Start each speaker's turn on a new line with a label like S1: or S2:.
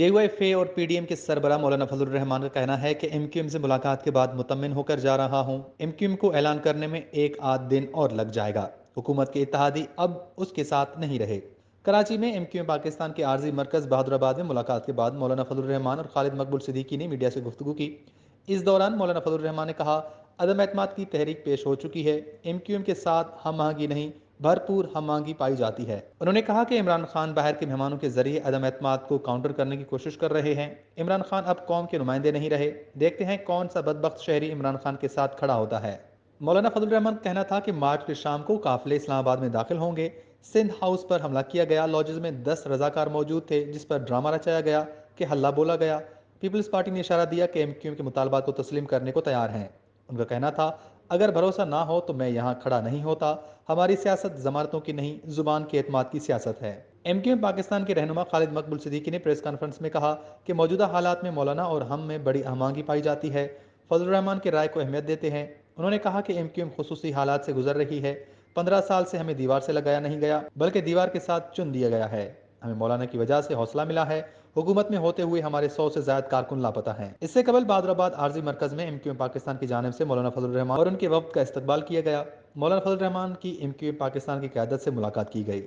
S1: JYF اور PDM کے سربراہ مولانا فضل الرحمان کا کہنا ہے کہ MQM سے ملاقات کے بعد مطمئن ہو کر جا رہا ہوں۔ MQM کو اعلان کرنے میں ایک آدھ دن اور لگ جائے گا۔ حکومت کے اتحادی اب اس کے ساتھ نہیں رہے۔ کراچی میں MQM پاکستان کے عارضی مرکز بہادر آباد میں ملاقات کے بعد مولانا فضل الرحمان اور خالد مقبول صدیقی نے میڈیا سے گفتگو کی۔ اس دوران مولانا فضل الرحمان نے کہا، عدم اعتماد کی تحریک پیش ہو چکی ہے۔ MQM کے ساتھ ہم آہنگی نہیں، بھرپور ہم آہنگی پائی جاتی ہے۔ انہوں نے کہا کہ عمران خان باہر کے مہمانوں کے ذریعے عدم اعتماد کو کاؤنٹر کرنے کی کوشش کر رہے ہیں۔ عمران خان اب قوم کے نمائندے نہیں رہے۔ دیکھتے ہیں کون سا بدبخت شہری عمران خان کے ساتھ کھڑا ہوتا ہے۔ مولانا فضل الرحمان کا کہنا تھا کہ مارچ کی شام کو قافلے اسلام آباد میں داخل ہوں گے۔ سندھ ہاؤس پر حملہ کیا گیا۔ لاجز میں 10 رضاکار موجود تھے جس پر ڈرامہ رچایا گیا کہ ہلہ بولا گیا۔ پیپلز پارٹی نے اشارہ دیا کہ MQM کے مطالبات کو تسلیم کرنے کو تیار ہیں۔ ان کا کہنا تھا، اگر بھروسہ نہ ہو تو میں یہاں کھڑا نہیں ہوتا۔ ہماری سیاست ضمانتوں کی نہیں، زبان کے اعتماد کی سیاست ہے۔ MQM پاکستان کے رہنما خالد مقبول صدیقی نے پریس کانفرنس میں کہا کہ موجودہ حالات میں مولانا اور ہم میں بڑی ہم آہنگی پائی جاتی ہے۔ فضل الرحمان کی رائے کو اہمیت دیتے ہیں۔ انہوں نے کہا کہ MQM خصوصی حالات سے گزر رہی ہے۔ 15 سال سے ہمیں دیوار سے لگایا نہیں گیا بلکہ دیوار کے ساتھ چن دیا گیا ہے۔ ہمیں مولانا کی وجہ سے حوصلہ ملا ہے۔ حکومت میں ہوتے ہوئے ہمارے 100 سے زائد کارکن لاپتہ ہیں۔ اس سے قبل بہادر آباد عارضی مرکز میں MQM پاکستان کی جانب سے مولانا فضل الرحمان اور ان کے وفد کا استقبال کیا گیا۔ مولانا فضل الرحمان کی MQM پاکستان کی قیادت سے ملاقات کی گئی۔